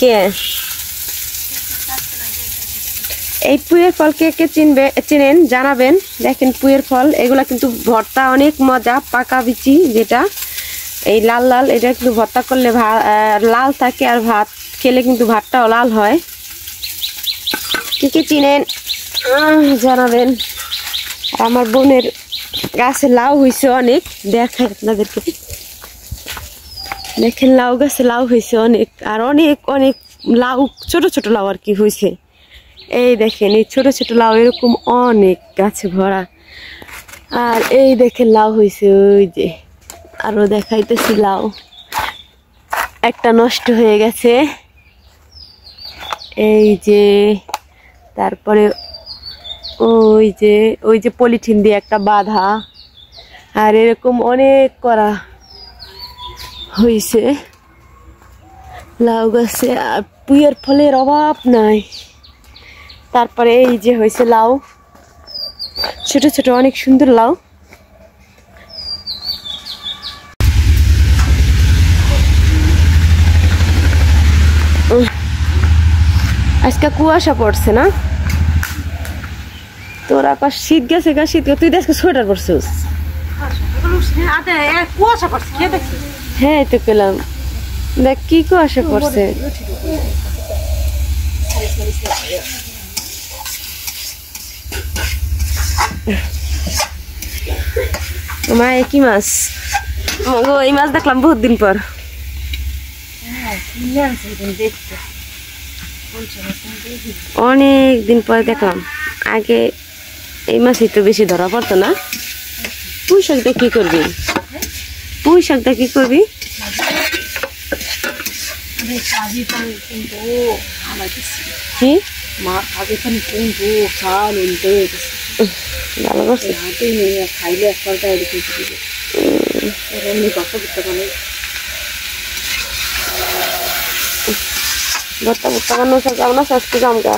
কে এই পুয়ের ফল কে কে চিনেন জানাবেন। দেখেন পুয়ের ফল, এগুলা কিন্তু ভর্তা অনেক মজা। পাকা বিচি যেটা এই লাল লাল, এটা কিন্তু ভর্তা করলে লাল থাকে, আর ভাত খেলে কিন্তু ভাতটাও লাল হয়। কি কি চিনেন জানাবেন। আমার বোনের গাছে লাউ হয়েছে অনেক, দেখাই আপনাদেরকে। দেখেন লাউ গাছে লাউ হয়েছে অনেক, আর অনেক অনেক লাউ, ছোট ছোট লাউ আর কি হয়েছে। এই দেখেন এই ছোট ছোট লাউ এরকম অনেক গাছে ভরা। আর এই দেখেন লাউ হয়েছে, ওই যে আরো দেখাইতেছি লাউ, একটা নষ্ট হয়ে গেছে এই যে। তারপরে ওই যে পলিথিন দিয়ে একটা বাঁধা, আর এরকম অনেক করা হয়েছে লাউ গাছে। আর পুয়ের ফলের অভাব নাই। তারপরে এই যে হয়েছে লাউ, ছোট ছোট অনেক সুন্দর লাউ। আজকে কুয়াশা পড়ছে না? তোর আকাশ শীত গেছে গা, শীত তুই দেখে সোয়েটার পরছিস? হ্যাঁ তো পেলাম, দেখ কি কুয়াশা পড়ছে। মা কি মাছ? এই মাছ দেখলাম বহুত দিন পর। অনেক দিন পর দেখলাম, আগে এই মাছই তো বেশি ধরা পড়তো না। পুঁই শাকটা কি করবি? পুঁই শাকটা কি করবি? কি ভালো করছে, খাইলে ভর্তা ভর্তা বানানো যাবে না আজকে জামকে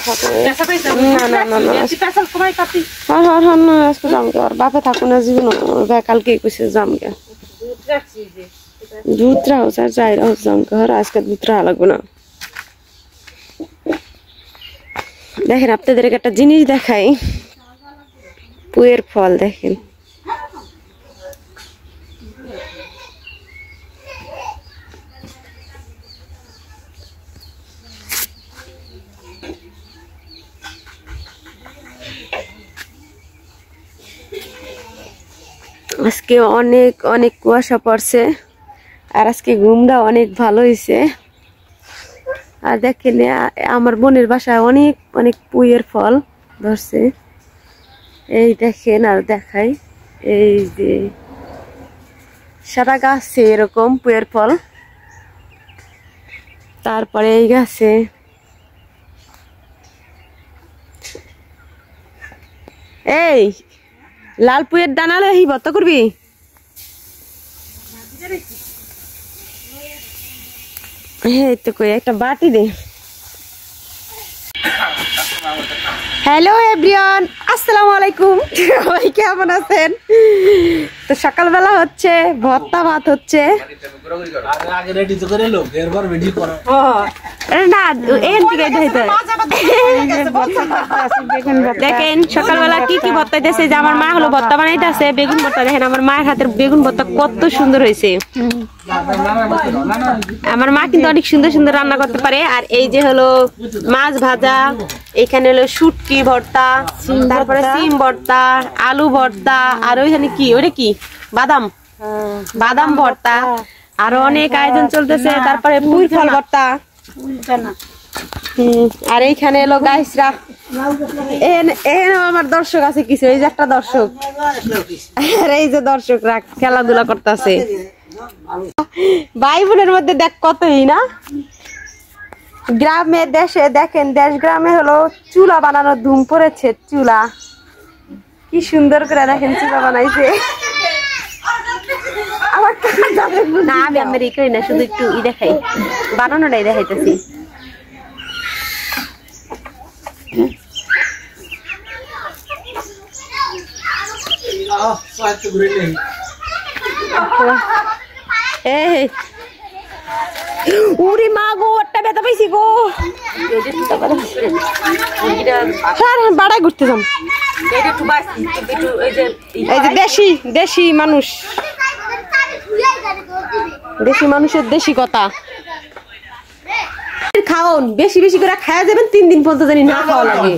আজকে জামকে আর বাপে থাকো না জীবন কালকে কইছে জামকে দুধ রাহস আর যাই রাহস জামকে হর আজকে দুধ রাহা লাগবে না। দেখেন আপনাদেরকে একটা জিনিস দেখাই, পুয়ের ফল দেখেন। আজকে অনেক অনেক কুয়াশা পড়ছে, আর আজকে ঘুমটা অনেক ভালো হয়েছে। আর দেখেন আমার বোনের বাসায় অনেক অনেক পুয়ের ফল ধরছে, এই দেখেন। আর দেখাই, এই যে সারা গাছে এরকম পুয়ের ফল। তারপরে এই গাছে এই লাল পুয়ের দানা লই ভর্তা করবি? হ্যাঁ তো কই একটা বাটি দে। হ্যালো এভরিওয়ান, আসসালামু আলাইকুম। সবাই কেমন আছেন? তো সকালবেলা হচ্ছে ভর্তা ভাত হচ্ছে না, দেখেন সকালবেলা কি কি ভর্তা দিতেছে। যে আমার মা হলো ভর্তা বানাইতেছে বেগুন ভর্তা। দেখেন আমার মায়ের হাতের বেগুন ভর্তা কত সুন্দর হয়েছে। আমার মা কিন্তু অনেক সুন্দর সুন্দর রান্না করতে পারে। আর এই যে হলো মাছ ভাজা, এখানে হলো শুটকি ভর্তা, তারপরে সিম ভর্তা, আলু ভর্তা, আর ওইখানে কি ওটা কি বাদাম বাদাম ভর্তা, আরো অনেক আয়োজন চলতেছে। তারপরে পুঁই ফল ভর্তা। আর এইখানে এলো গাইসরা, আমার দর্শক আছে কিছু, এই যে একটা দর্শক, আর এই যে দর্শকরা খেলাধুলা করতেছে। ভাই বোনের মধ্যে দেখ কতই না। গ্রামে দেশে দেখেন, দেশ গ্রামে হলো চুলা বানানোর ধুম পড়েছে। চুলা কি সুন্দর করে দেখেন চুলা বানাইছে। না আমি আমার ই করি না, শুধু একটু ই দেখাই, বানানোটাই দেখাইতেছি। উরি মা গো, একটা ব্যথা পাইছি গো বাড়ায় ঘুরতে যাম এই যে দেশি মানুষ দেশি মানুষের দেশি কথা খাওন বেশি বেশি করে খাওয়া যাবেন 3 দিন পর্যন্ত জানি না খাওয়া লাগে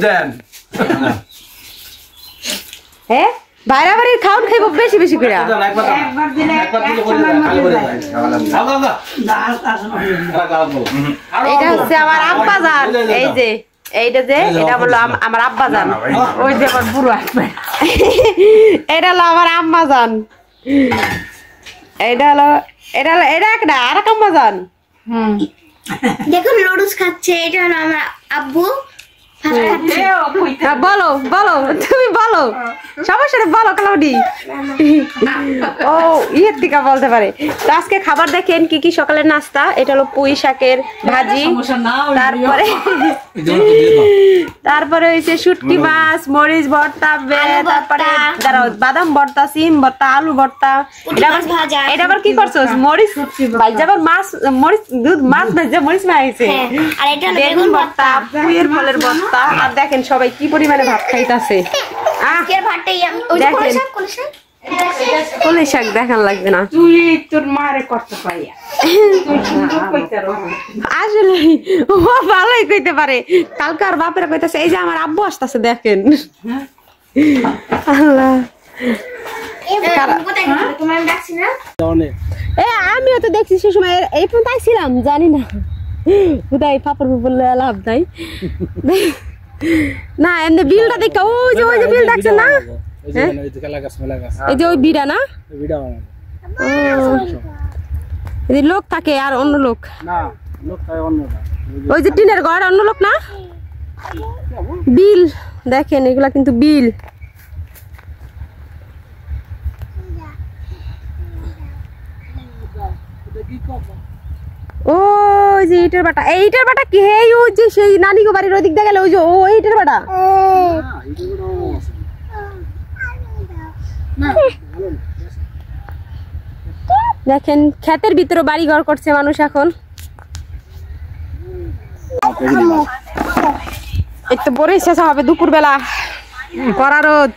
হ্যাঁ বাইরে বাড়ির খাওন খাইব বেশি বেশি করে এটা হচ্ছে আমার আব্বা জান এই যে এইটা যে এটা বললো আমার আব্বা জান ওই যে আমার বুড়ো এটা হলো আমার আম্মা জান এটা একটা আর এক আম্মা জান দেখুন নুডলস খাচ্ছে এটা হলো আমার আব্বু বলো বলো তুমি বলো সবার সাথে বলো কালাউডি ও ইয়ের থেকে বলতে পারে তো আজকে খাবার দেখেন কি কি সকালের নাস্তা এটা হলো পুঁই শাকের ভাজি তারপরে হয়েছে শুটকি মাছ মরিচ ভর্তা তারপরে বাদাম ভর্তা সিম ভর্তা আলু ভর্তা এটা আবার কি করছো মরিচ ভাইজাবার মাছ মরিচ দুধ মাছ ভাজা মরিচ মাইছে আর এটা বেগুন ভর্তা পুঁইয়ের ফলের ভর্তা আর দেখেন সবাই কি পরিমাণে ভাত খাইতাছে কলই শাক দেখান লাগবে না তুই তোর মারে করতে পারি আসলে ও ভালোই কইতে পারে কালকে আর বাপেরা কইতাছে এই যে আমার আব্বু আসতেছে দেখেন আল্লাহ আমিও তো দেখছি সে সময় এই পর্যন্ত আইছিলাম জানি না কোথায় পাপড় বললে লাভ নাই না এমনি বিলটা দেখে ওই যে বিল ডাকছে না এই যে ওই বিড়া না লোক থাকে আর অন্য লোক ওই যে টিনের ঘর অন্য লোক না বিল দেখেন এগুলা কিন্তু বিল ওই যে ইটের বাটা এইটার বাটা কি হে ওই যে সেই নানি গো বাড়ির ওই দিক দিয়ে গেলে ওই যে ও ইটের বাটা দেখেন ক্ষেতের ভিতরে বাড়ি ঘর করছে মানুষ এখন একটু বড়ই শেষা হবে দুপুর বেলা কড়া রোদ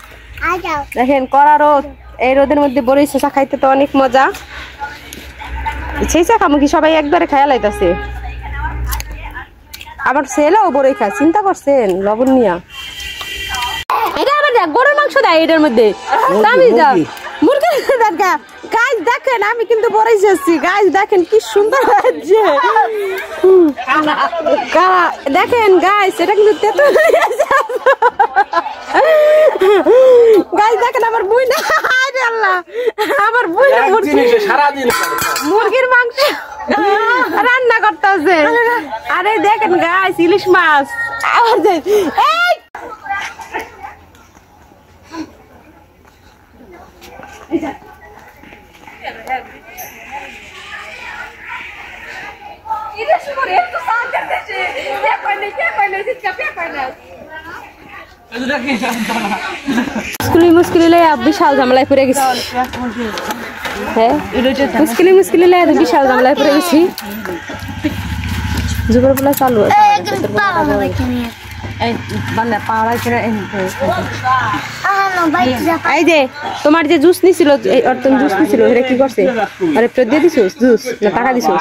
দেখেন কড়া রোদ এই রোদের মধ্যে বড়ই শেষা খাইতে তো অনেক মজা শেষা খামো কি সবাই একবারে খায়া লাইতাছে আমার ছেলেও বড়ই খায় চিন্তা করছেন লবণ নিয়া এটা আবার গরুর মাংস দেয় এটার মধ্যে মুরগি গাছ দেখেন আমি কিন্তু বড়ই শেষছি গাছ দেখেন কি সুন্দর লাগছে দেখেন গাছ এটা কিন্তু গাছ দেখেন আমার বই না আল্লাহ আমার বই মুরগির মাংস রান্না করতে আছে আরে দেখেন গাছ ইলিশ মাছ আবার মুশকিলে বিশাল ঝামেলায় পড়ে গেছি হ্যাঁ মুশকিলে বিশাল ঝামেলায় পড়ে গেছি যুগের বেলা চালু আছে এই যে তোমার যে জুস নিছিল জুস নিছিল এটা কি করছে আরে দিয়ে দিছো জুস না টাকা দিছো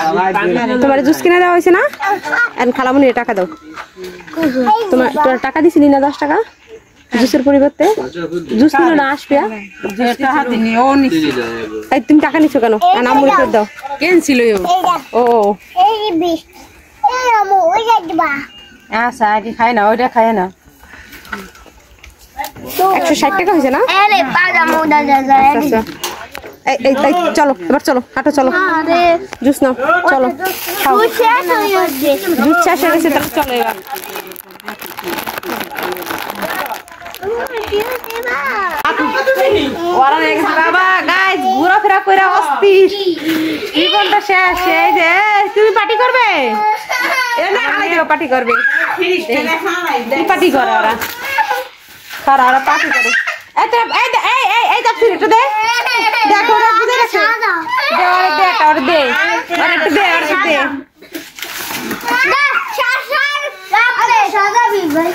তোমার জুস কিনে দেওয়া হয়েছে না এখন খালামুনি টাকা দাও তোমার টাকা দিছিলি না 10 টাকা জুসের পরিবর্তে জুস নিল না আসবে তুমি টাকা নিছো কেন নামুনি ফেরত দাও কেন ছিল ও আচ্ছা কি খাই না ওইটা খাই না 160 টাকা হয়েছে না চলো এবার চলো হাঁটো চলো জুস নাও চলো দুধ শেষ হয়ে গেছে চলো এবার বাবা গাইস ঘোরাফেরা করে অস্থির জীবনটা শেষ এই যে তুমি পার্টি করবে পার্টি করবে পার্টি করে ওরা খারা ওরা পার্টি করে দেখো সাদা বিভাই